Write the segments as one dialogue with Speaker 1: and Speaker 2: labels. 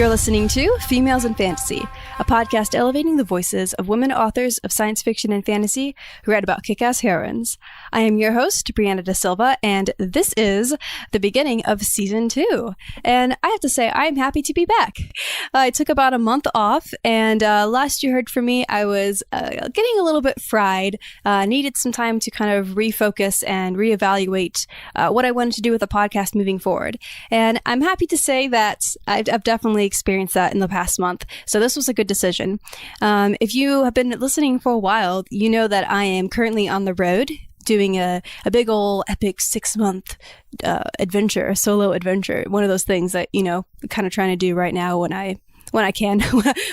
Speaker 1: You're listening to Females in Fantasy, a podcast elevating the voices of women authors of science fiction and fantasy who write about kick-ass heroines. I am your host, Brianna Da Silva, and this is the beginning of Season 2. And I have to say, I'm happy to be back. I took about a month off, and last you heard from me, I was getting a little bit fried, needed some time to kind of refocus and reevaluate what I wanted to do with the podcast moving forward. And I'm happy to say that I've definitely experienced that in the past month. So this was a good decision. If you have been listening for a while, you know that I am currently on the road doing a big ol' epic 6-month adventure, a solo adventure. One of those things that, you know, I'm kind of trying to do right now when I can,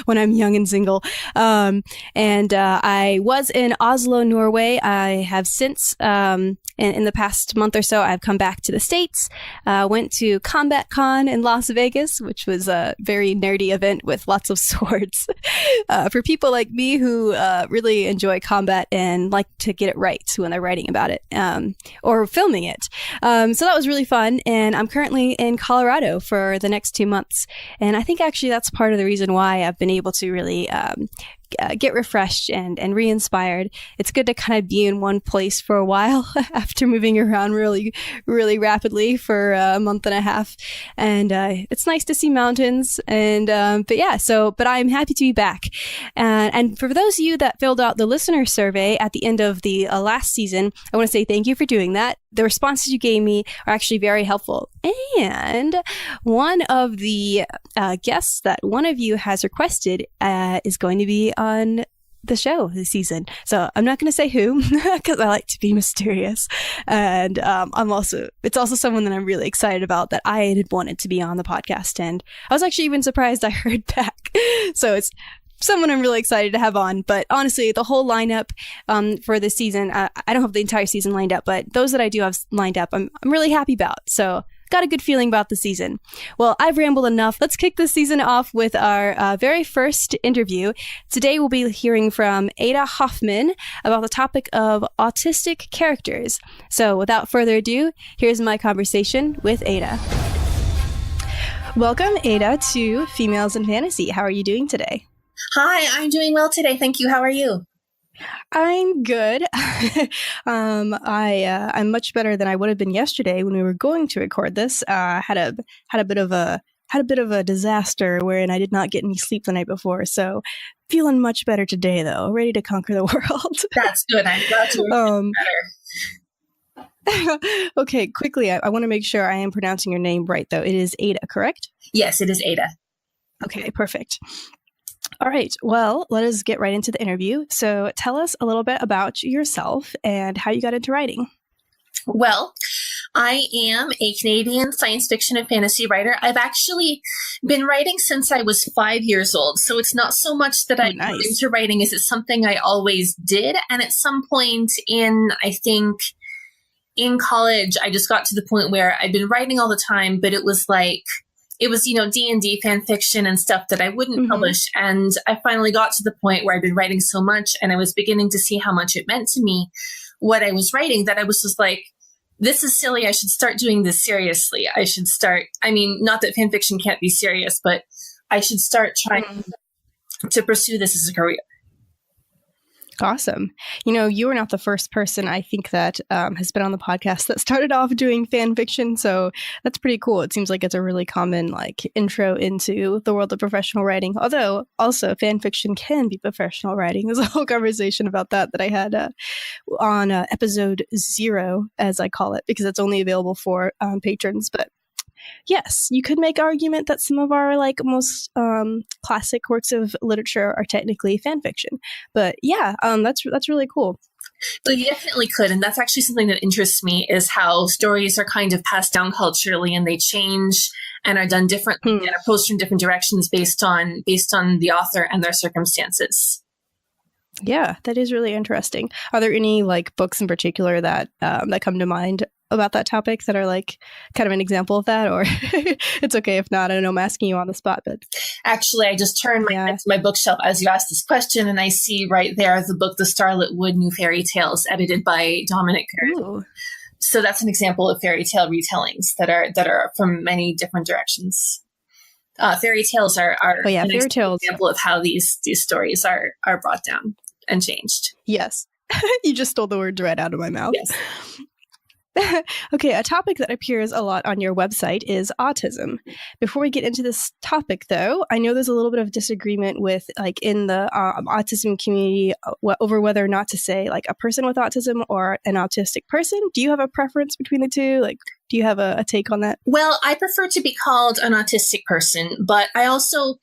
Speaker 1: when I'm young and single. And I was in Oslo, Norway. I have since, in the past month or so, I've come back to the States, went to Combat Con in Las Vegas, which was a very nerdy event with lots of swords for people like me who really enjoy combat and like to get it right when they're writing about it or filming it. So that was really fun. And I'm currently in Colorado for the next 2 months. And I think actually that's part of the reason why I've been able to really get refreshed and re-inspired. It's good to kind of be in one place for a while after moving around really, really rapidly for a month and a half. And it's nice to see mountains. And but I'm happy to be back. And for those of you that filled out the listener survey at the end of the last season, I want to say thank you for doing that. The responses you gave me are actually very helpful. And one of the guests that one of you has requested is going to be on the show this season. So I'm not going to say who because I like to be mysterious. And it's also someone that I'm really excited about that I had wanted to be on the podcast. And I was actually even surprised I heard back. So it's someone I'm really excited to have on. But honestly, the whole lineup for this season, I don't have the entire season lined up, but those that I do have lined up, I'm really happy about. So got a good feeling about the season. Well, I've rambled enough. Let's kick this season off with our very first interview. Today, we'll be hearing from Ada Hoffmann about the topic of autistic characters. So without further ado, here's my conversation with Ada. Welcome, Ada, to Females in Fantasy. How are you doing today?
Speaker 2: Hi, I'm doing well today. Thank you. How are you?
Speaker 1: I'm good. I'm much better than I would have been yesterday when we were going to record this. Had a bit of a disaster wherein I did not get any sleep the night before. So feeling much better today, though. Ready to conquer the world.
Speaker 2: That's good. I'm glad you're
Speaker 1: better. Okay, quickly, I want to make sure I am pronouncing your name right, though. It is Ada, correct?
Speaker 2: Yes, it is Ada.
Speaker 1: Okay, perfect. All right. Well, let us get right into the interview. So tell us a little bit about yourself and how you got into writing.
Speaker 2: Well, I am a Canadian science fiction and fantasy writer. I've actually been writing since I was 5 years old. So it's not so much that I got into writing as it's something I always did. And at some point in college, I just got to the point where I'd been writing all the time, but it was, D&D fan fiction and stuff that I wouldn't publish. And I finally got to the point where I'd been writing so much and I was beginning to see how much it meant to me, what I was writing, that I was just like, this is silly. I should start doing this seriously. Not that fan fiction can't be serious, but I should start trying to pursue this as a career.
Speaker 1: Awesome. You know, you are not the first person I think that has been on the podcast that started off doing fan fiction. So that's pretty cool. It seems like it's a really common intro into the world of professional writing. Although also fan fiction can be professional writing. There's a whole conversation about that I had on episode 0, as I call it, because it's only available for patrons. But yes, you could make argument that some of our most classic works of literature are technically fan fiction. But yeah, that's really cool.
Speaker 2: So you definitely could, and that's actually something that interests me, is how stories are kind of passed down culturally and they change and are done differently and approached from different directions based on the author and their circumstances.
Speaker 1: Yeah, that is really interesting. Are there any books in particular that come to mind about that topic that are kind of an example of that? Or it's okay if not. I don't know, I'm asking you on the spot, but
Speaker 2: actually I just turned my bookshelf as you asked this question, and I see right there the book The Starlit Wood New Fairy Tales, edited by Dominic Perry. So that's an example of fairy tale retellings that are from many different directions. Fairy tales are
Speaker 1: Oh yeah,
Speaker 2: an
Speaker 1: fairy tales.
Speaker 2: example of how these stories are brought down and changed.
Speaker 1: Yes. You just stole the words right out of my mouth.
Speaker 2: Yes.
Speaker 1: Okay, a topic that appears a lot on your website is autism. Before we get into this topic, though, I know there's a little bit of disagreement with, like, in the autism community over whether or not to say, like, a person with autism or an autistic person. Do you have a preference between the two? Like, do you have a take on that?
Speaker 2: Well, I prefer to be called an autistic person, but I also,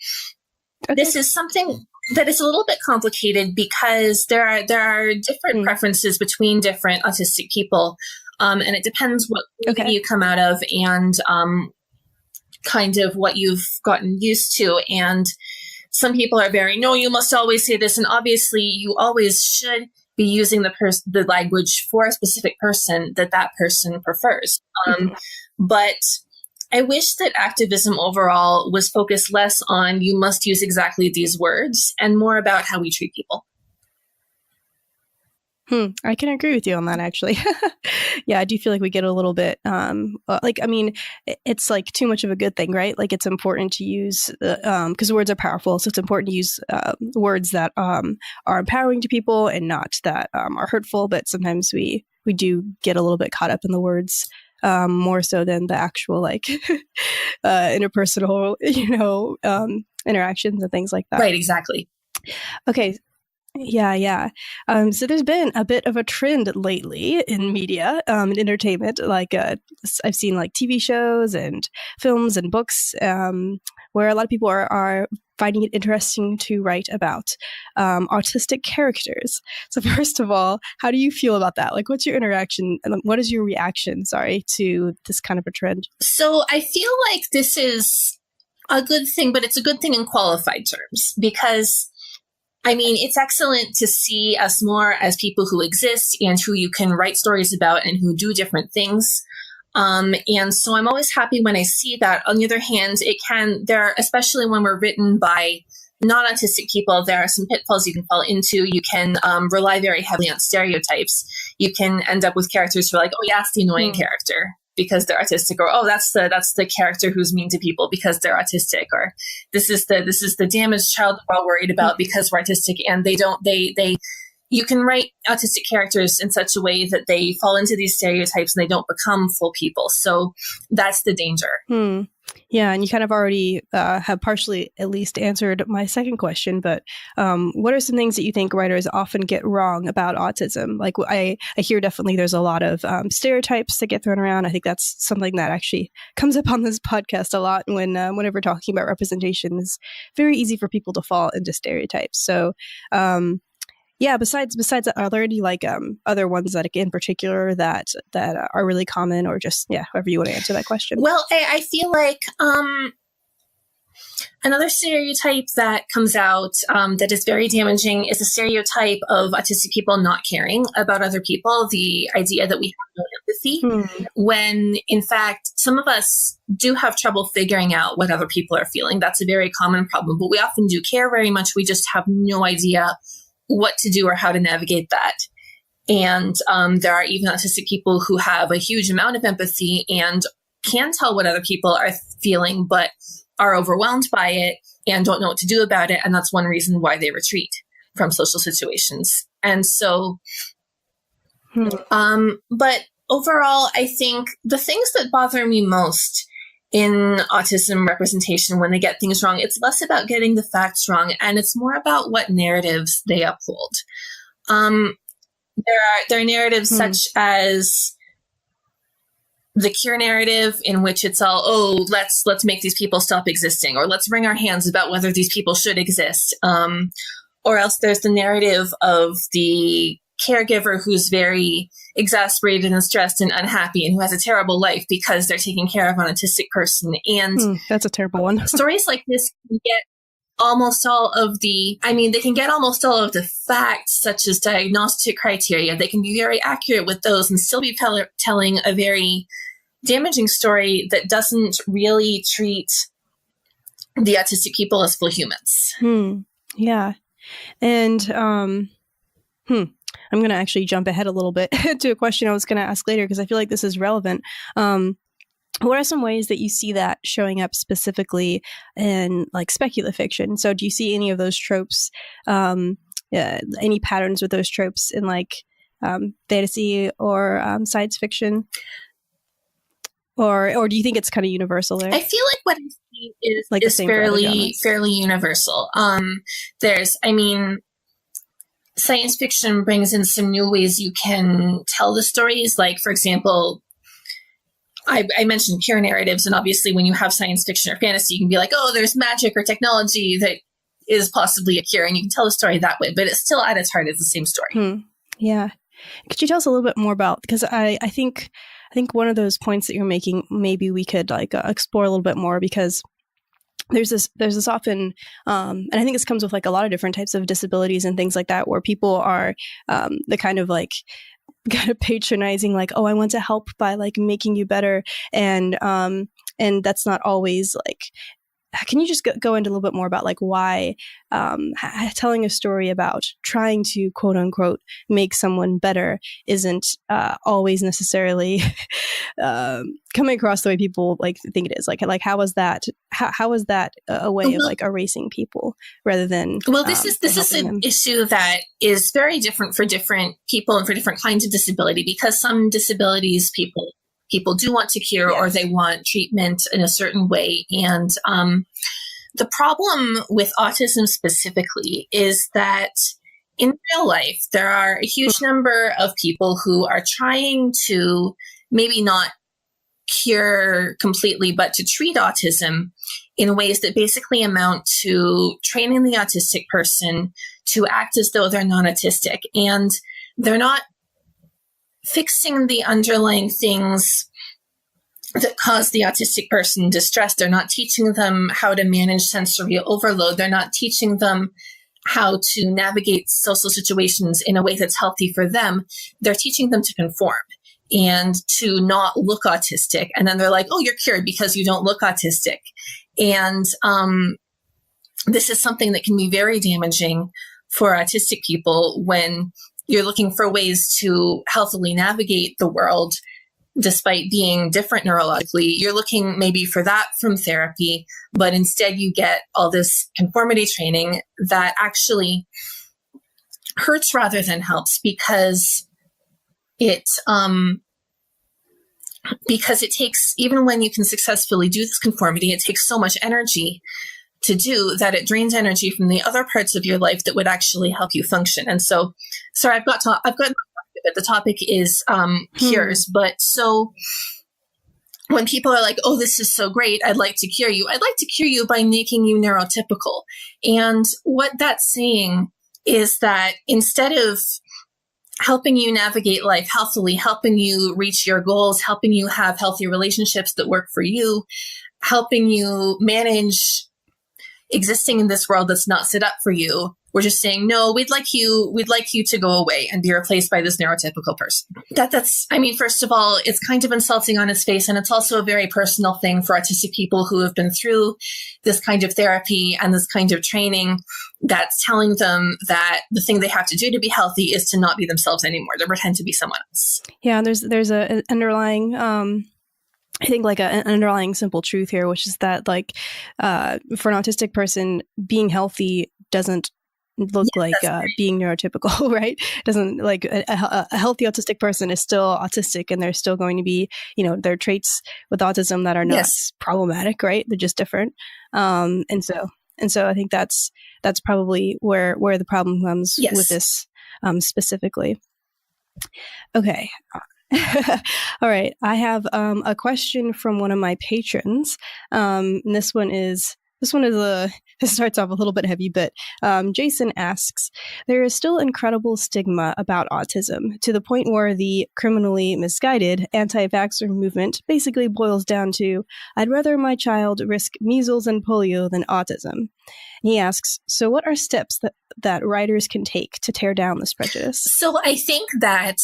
Speaker 2: this is something that is a little bit complicated because there are different preferences between different autistic people. And it depends what you come out of and kind of what you've gotten used to. And some people are very, no, you must always say this. And obviously, you always should be using the language for a specific person that person prefers. But I wish that activism overall was focused less on you must use exactly these words and more about how we treat people.
Speaker 1: I can agree with you on that, actually. Yeah, I do feel like we get a little bit, it's like too much of a good thing, right? Like, it's important to use, because words are powerful, so it's important to use words that are empowering to people and not that are hurtful, but sometimes we do get a little bit caught up in the words more so than the actual, like, interpersonal, interactions and things like that.
Speaker 2: Right, exactly.
Speaker 1: Okay. Yeah. So there's been a bit of a trend lately in media and entertainment. Like I've seen like TV shows and films and books where a lot of people are finding it interesting to write about autistic characters. So first of all, how do you feel about that? Like, what's your interaction? What is your reaction, to this kind of a trend?
Speaker 2: So I feel like this is a good thing, but it's a good thing in qualified terms because I mean, it's excellent to see us more as people who exist and who you can write stories about and who do different things. And so I'm always happy when I see that. On the other hand, especially when we're written by non-autistic people, there are some pitfalls you can fall into. You can rely very heavily on stereotypes. You can end up with characters who are like, oh, yeah, it's the annoying character because they're autistic, or oh, that's the character who's mean to people because they're autistic, or this is the damaged child we're all worried about because we're autistic, and you can write autistic characters in such a way that they fall into these stereotypes and they don't become full people. So that's the danger.
Speaker 1: Yeah, and you kind of already have partially at least answered my second question, but what are some things that you think writers often get wrong about autism? Like, I hear definitely there's a lot of stereotypes that get thrown around. I think that's something that actually comes up on this podcast a lot whenever talking about representation. It's very easy for people to fall into stereotypes. So, yeah, besides that, are there any like other ones that in particular that are really common, or just, however you want to answer that question?
Speaker 2: Well, I feel like another stereotype that comes out that is very damaging is a stereotype of autistic people not caring about other people, the idea that we have no empathy, when in fact some of us do have trouble figuring out what other people are feeling. That's a very common problem, but we often do care very much. We just have no idea what to do or how to navigate that. And there are even autistic people who have a huge amount of empathy and can tell what other people are feeling, but are overwhelmed by it and don't know what to do about it. And that's one reason why they retreat from social situations. And so, but overall, I think the things that bother me most in autism representation when they get things wrong, it's less about getting the facts wrong and it's more about what narratives they uphold. There are narratives such as the cure narrative, in which it's all, oh, let's make these people stop existing, or let's wring our hands about whether these people should exist. Or else there's the narrative of the caregiver who's very exasperated and stressed and unhappy and who has a terrible life because they're taking care of an autistic person. And
Speaker 1: that's a terrible one.
Speaker 2: Stories like this can get almost all of the facts, such as diagnostic criteria. They can be very accurate with those and still be telling a very damaging story that doesn't really treat the autistic people as full humans.
Speaker 1: Yeah. And I'm going to actually jump ahead a little bit to a question I was going to ask later because I feel like this is relevant. what are some ways that you see that showing up specifically in like speculative fiction? So do you see any of those tropes, any patterns with those tropes in like fantasy or science fiction? Or do you think it's kind of universal there?
Speaker 2: I feel like what I see is
Speaker 1: like
Speaker 2: is fairly universal. Science fiction brings in some new ways you can tell the stories. Like, for example, I mentioned pure narratives, and obviously when you have science fiction or fantasy, you can be like, oh, there's magic or technology that is possibly a cure, and you can tell the story that way, but it's still at its heart is the same story.
Speaker 1: Yeah. Could you tell us a little bit more about, because I think one of those points that you're making, maybe we could like explore a little bit more, because there's this often, and I think this comes with like a lot of different types of disabilities and things like that, where people are the kind of patronizing, like, oh, I want to help by like making you better, and that's not always like. Can you just go into a little bit more about like why telling a story about trying to quote unquote make someone better isn't always necessarily coming across the way people like think it is? Like how is that a way of like erasing people rather than
Speaker 2: this is an issue that is very different for different people and for different kinds of disability, because some disabilities people do want to cure, or they want treatment in a certain way. And the problem with autism specifically is that in real life, there are a huge number of people who are trying to maybe not cure completely, but to treat autism in ways that basically amount to training the autistic person to act as though they're non-autistic. And they're not fixing the underlying things that cause the autistic person distress. They're not teaching them how to manage sensory overload. They're not teaching them how to navigate social situations in a way that's healthy for them. They're teaching them to conform and to not look autistic. And then they're like, oh, you're cured because you don't look autistic. And this is something that can be very damaging for autistic people when you're looking for ways to healthily navigate the world despite being different neurologically. You're looking maybe for that from therapy, but instead you get all this conformity training that actually hurts rather than helps, because it takes, even when you can successfully do this conformity, it takes so much energy to do that it drains energy from the other parts of your life that would actually help you function. And so, sorry, I've got the topic is cures. But so when people are like, oh, this is so great, I'd like to cure you. I'd like to cure you by making you neurotypical. And what that's saying is that instead of helping you navigate life healthily, helping you reach your goals, helping you have healthy relationships that work for you, helping you manage existing in this world that's not set up for you, we're just saying, no, we'd like you to go away and be replaced by this neurotypical person. That's, I mean, first of all, it's kind of insulting on its face. And it's also a very personal thing for autistic people who have been through this kind of therapy and this kind of training that's telling them that the thing they have to do to be healthy is to not be themselves anymore, to pretend to be someone else.
Speaker 1: Yeah. And there's an underlying, I think like an underlying simple truth here, which is that like for an autistic person, being healthy doesn't look like being neurotypical, right? Doesn't like a healthy autistic person is still autistic, and there's still going to be, there are traits with autism that are not problematic, right? They're just different. And so I think that's probably where the problem comes with this specifically. Okay. All right. I have a question from one of my patrons. And this starts off a little bit heavy, but Jason asks, there is still incredible stigma about autism, to the point where the criminally misguided anti-vaxxer movement basically boils down to, I'd rather my child risk measles and polio than autism. And he asks, so what are steps that writers can take to tear down this prejudice? So
Speaker 2: I think that,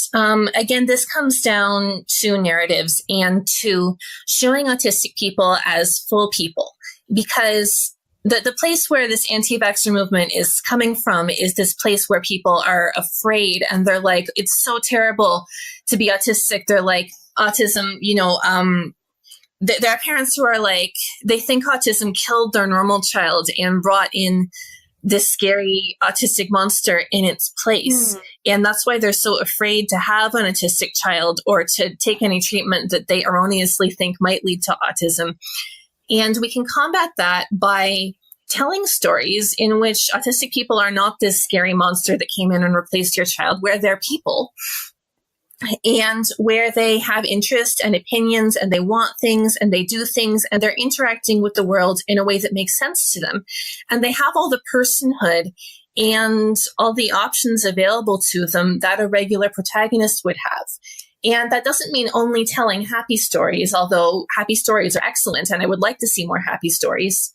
Speaker 2: again, this comes down to narratives and to showing autistic people as full people. Because the place where this anti-vaxxer movement is coming from is this place where people are afraid, and they're like, it's so terrible to be autistic. They're like, autism, there are parents who are like, they think autism killed their normal child and brought in this scary autistic monster in its place. And that's why they're so afraid to have an autistic child or to take any treatment that they erroneously think might lead to autism. And we can combat that by telling stories in which autistic people are not this scary monster that came in and replaced your child, where they're people and where they have interest and opinions and they want things and they do things and they're interacting with the world in a way that makes sense to them. And they have all the personhood and all the options available to them that a regular protagonist would have. And that doesn't mean only telling happy stories, although happy stories are excellent and I would like to see more happy stories.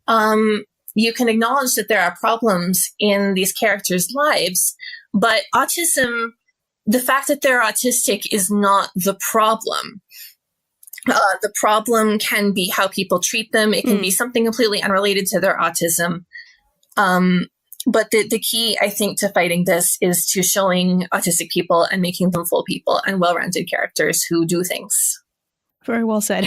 Speaker 2: You can acknowledge that there are problems in these characters' lives, but autism, the fact that they're autistic is not the problem. The problem can be how people treat them. It can be something completely unrelated to their autism. But the key, I think, to fighting this is to showing autistic people and making them full people and well-rounded characters who do things.
Speaker 1: Very well said.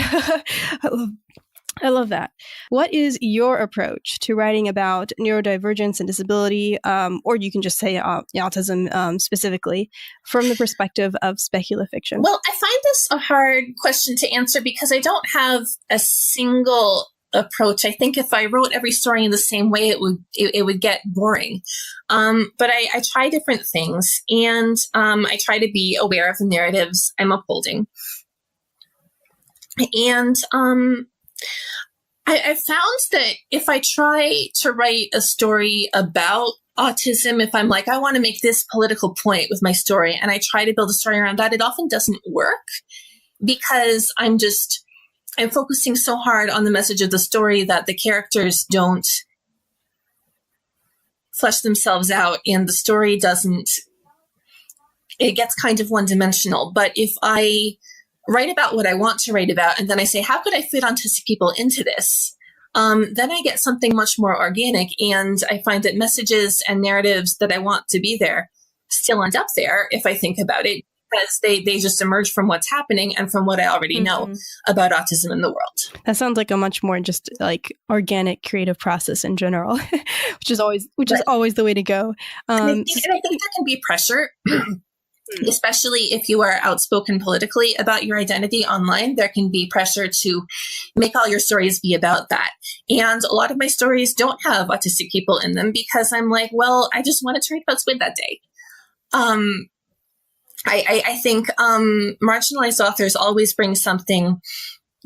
Speaker 1: I love that. What is your approach to writing about neurodivergence and disability, or you can just say autism specifically, from the perspective of speculative fiction?
Speaker 2: Well, I find this a hard question to answer because I don't have a single approach. I think if I wrote every story in the same way, it would get boring. But I try different things, and I try to be aware of the narratives I'm upholding. And I found that if I try to write a story about autism, if I'm like, I want to make this political point with my story, and I try to build a story around that, it often doesn't work because I'm focusing so hard on the message of the story that the characters don't flesh themselves out and the story it gets kind of one-dimensional. But if I write about what I want to write about, and then I say, how could I fit autistic people into this? Then I get something much more organic, and I find that messages and narratives that I want to be there still end up there if I think about it, because they just emerge from what's happening and from what I already know about autism in the world.
Speaker 1: That sounds like a much more just like organic creative process in general, which is always the way to go.
Speaker 2: And I think there can be pressure. Especially if you are outspoken politically about your identity online, there can be pressure to make all your stories be about that. And a lot of my stories don't have autistic people in them because I'm like, well, I just wanted to write about squid that day. I think marginalized authors always bring something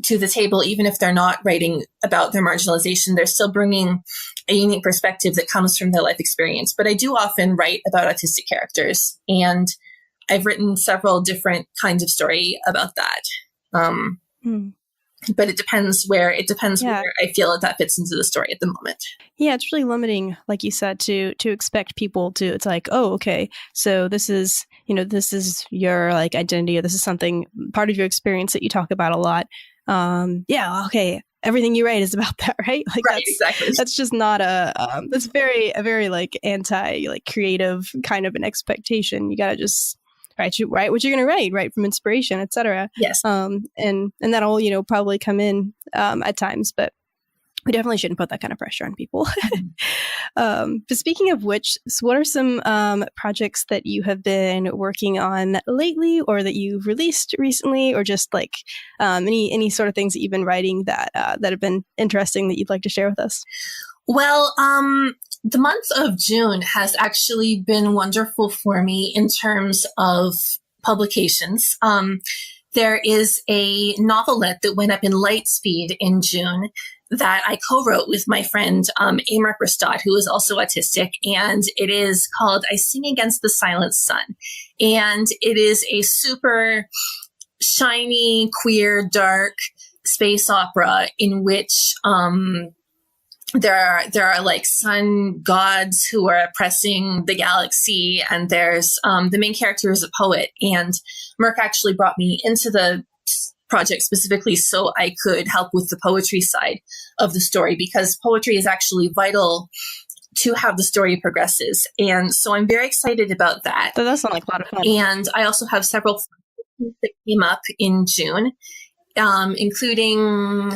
Speaker 2: to the table, even if they're not writing about their marginalization. They're still bringing a unique perspective that comes from their life experience. But I do often write about autistic characters, and I've written several different kinds of story about that. But it depends where I feel that fits into the story at the moment.
Speaker 1: Yeah, it's really limiting, like you said, to expect people to, it's like, oh, okay, so this is your like identity, or this is something, part of your experience that you talk about a lot. Yeah, okay, everything you write is about that, right? Like
Speaker 2: right, exactly.
Speaker 1: That's just not that's a very like anti like creative kind of an expectation. You gotta just write what you're going to write from inspiration, etc.
Speaker 2: Yes.
Speaker 1: And that'll, probably come in at times, but we definitely shouldn't put that kind of pressure on people. But speaking of which, so what are some projects that you have been working on lately, or that you've released recently, or just like any sort of things that you've been writing that have been interesting that you'd like to share with us?
Speaker 2: Well, the month of June has actually been wonderful for me in terms of publications. There is a novelette that went up in Lightspeed in June that I co-wrote with my friend Amar Bristad, who is also autistic, and it is called I Sing Against the Silent Sun. And it is a super shiny, queer, dark space opera in which there are like sun gods who are oppressing the galaxy, and there's the main character is a poet, and Merck actually brought me into the project specifically so I could help with the poetry side of the story, because poetry is actually vital to how the story progresses. And so I'm very excited about that.
Speaker 1: So that sounds like a lot of fun.
Speaker 2: And I also have several that came up in June. including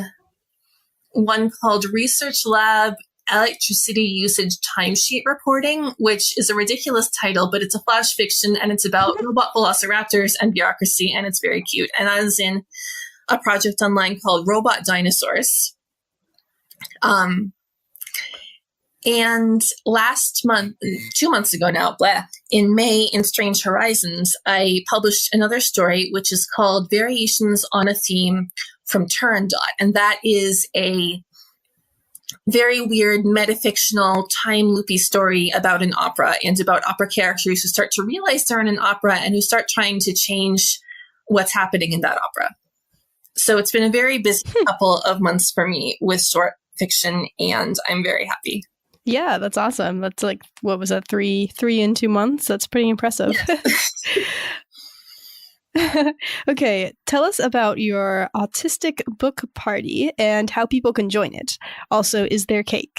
Speaker 2: one called Research Lab Electricity Usage Timesheet Reporting, which is a ridiculous title, but it's a flash fiction and it's about robot velociraptors and bureaucracy, and it's very cute. And I was in a project online called Robot Dinosaurs. And last month, 2 months ago now, in May, in Strange Horizons, I published another story, which is called Variations on a Theme from Turandot. And that is a very weird metafictional time loopy story about an opera and about opera characters who start to realize they're in an opera and who start trying to change what's happening in that opera. So it's been a very busy couple of months for me with short fiction, and I'm very happy.
Speaker 1: Yeah, that's awesome. That's like, what was that, three in 2 months? That's pretty impressive. Okay, tell us about your Autistic book party and how people can join it. Also, is there cake?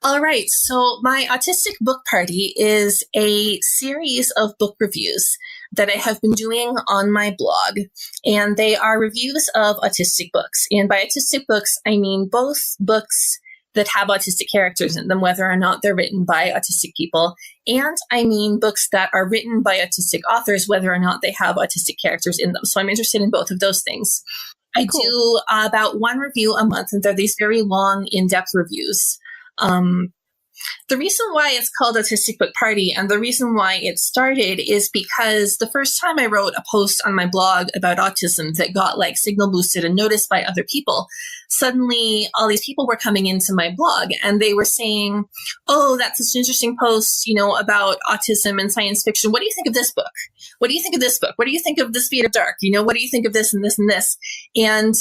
Speaker 2: All right, so my Autistic book party is a series of book reviews that I have been doing on my blog, and they are reviews of autistic books. And by autistic books, I mean both books that have autistic characters in them, whether or not they're written by autistic people. And I mean books that are written by autistic authors, whether or not they have autistic characters in them. So I'm interested in both of those things. I do about one review a month, and they're these very long, in-depth reviews. The reason why it's called Autistic Book Party and the reason why it started is because the first time I wrote a post on my blog about autism that got like signal boosted and noticed by other people, suddenly all these people were coming into my blog and they were saying, oh, that's such an interesting post, you know, about autism and science fiction. What do you think of this book? What do you think of this book? What do you think of The Speed of Dark? You know, what do you think of this and this and this? And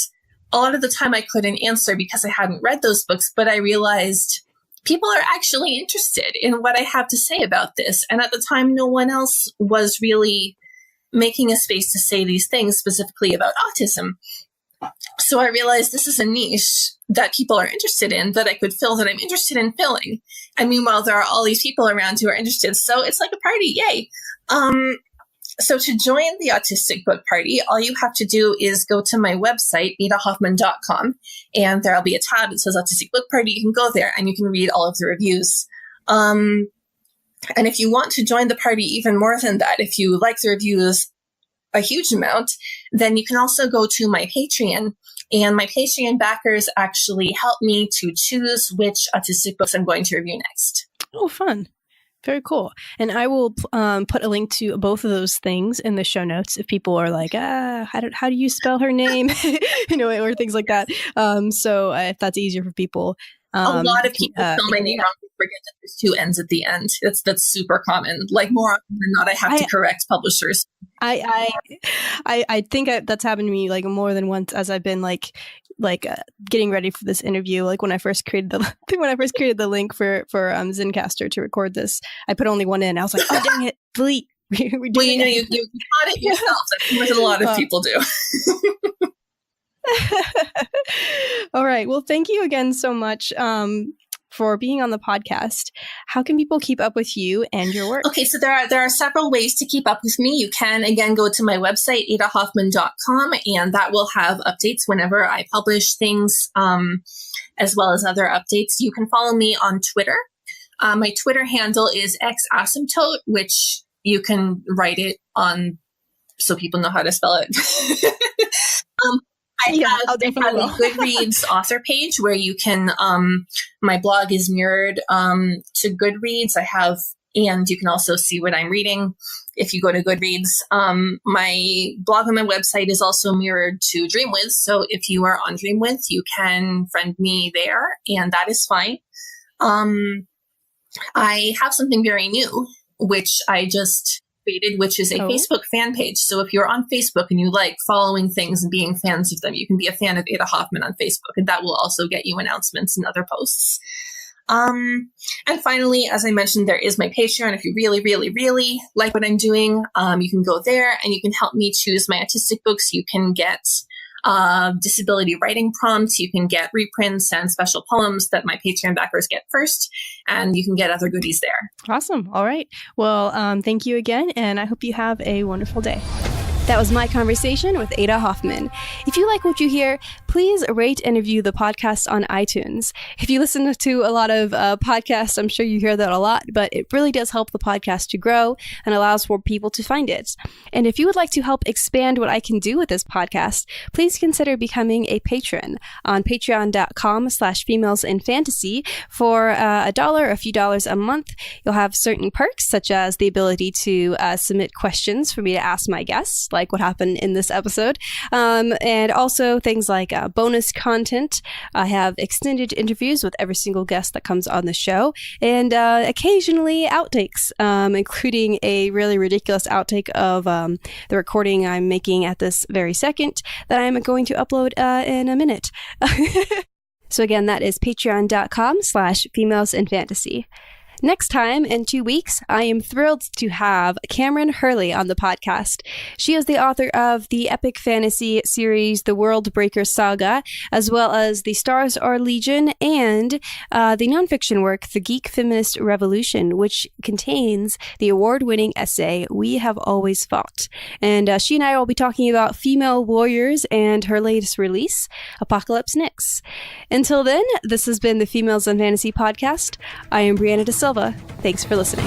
Speaker 2: a lot of the time I couldn't answer because I hadn't read those books, but I realized people are actually interested in what I have to say about this. And at the time, no one else was really making a space to say these things specifically about autism. So I realized this is a niche that people are interested in, that I could fill, that I'm interested in filling. And meanwhile, there are all these people around who are interested. So it's like a party. Yay. So to join the Autistic Book Party, all you have to do is go to my website, adahoffmann.com, and there'll be a tab that says Autistic Book Party. You can go there and you can read all of the reviews. And if you want to join the party even more than that, if you like the reviews a huge amount, then you can also go to my Patreon. And my Patreon backers actually help me to choose which autistic books I'm going to review next.
Speaker 1: Oh, fun. Very cool. And I will put a link to both of those things in the show notes if people are like, how do you spell her name? You know, or things like that. So if that's easier for people.
Speaker 2: A lot of people spell my name wrong and forget that there's two N's at the end. That's super common. Like more often than not, I have to correct publishers. I think that's happened to me like more than once as I've been like getting ready for this interview. Like when I first created the link for Zencastr to record this, I put only one in. I was like, oh dang it, delete. Well, you know, you caught it yourself. That's what a lot of people do.
Speaker 1: All right. Well, thank you again so much for being on the podcast. How can people keep up with you and your work?
Speaker 2: Okay, so there are several ways to keep up with me. You can, again, go to my website, adahoffmann.com, and that will have updates whenever I publish things, as well as other updates. You can follow me on Twitter. My Twitter handle is xasymptote, which you can write it on so people know how to spell it. I have a Goodreads author page where you can, my blog is mirrored to Goodreads. And you can also see what I'm reading if you go to Goodreads. My blog on my website is also mirrored to Dreamwidth. So if you are on Dreamwidth, you can friend me there, and that is fine. I have something very new, which I just created, which is a Facebook fan page. So if you're on Facebook and you like following things and being fans of them, you can be a fan of Ada Hoffmann on Facebook, and that will also get you announcements and other posts. And finally, as I mentioned, there is my Patreon. If you really, really, really like what I'm doing, you can go there and you can help me choose my autistic books. You can get disability writing prompts. You can get reprints and special poems that my Patreon backers get first, and you can get other goodies there.
Speaker 1: Awesome. All right. Well, thank you again, and I hope you have a wonderful day. That was my conversation with Ada Hoffmann. If you like what you hear, please rate and review the podcast on iTunes. If you listen to a lot of podcasts, I'm sure you hear that a lot, but it really does help the podcast to grow and allows for people to find it. And if you would like to help expand what I can do with this podcast, please consider becoming a patron on patreon.com/femalesinfantasy. For $1 or a few dollars a month, you'll have certain perks, such as the ability to submit questions for me to ask my guests, like what happened in this episode, and also things like bonus content. I have extended interviews with every single guest that comes on the show, and occasionally outtakes, including a really ridiculous outtake of the recording I'm making at this very second that I'm going to upload in a minute. So again, that is patreon.com/femalesinfantasy. Next time, in 2 weeks, I am thrilled to have Cameron Hurley on the podcast. She is the author of the epic fantasy series The World Breaker Saga, as well as The Stars Are Legion, and the nonfiction work The Geek Feminist Revolution, which contains the award-winning essay We Have Always Fought. And she and I will be talking about female warriors and her latest release, Apocalypse Nyx. Until then, this has been the Females in Fantasy podcast. I am Brianna Da Silva. Thanks for listening.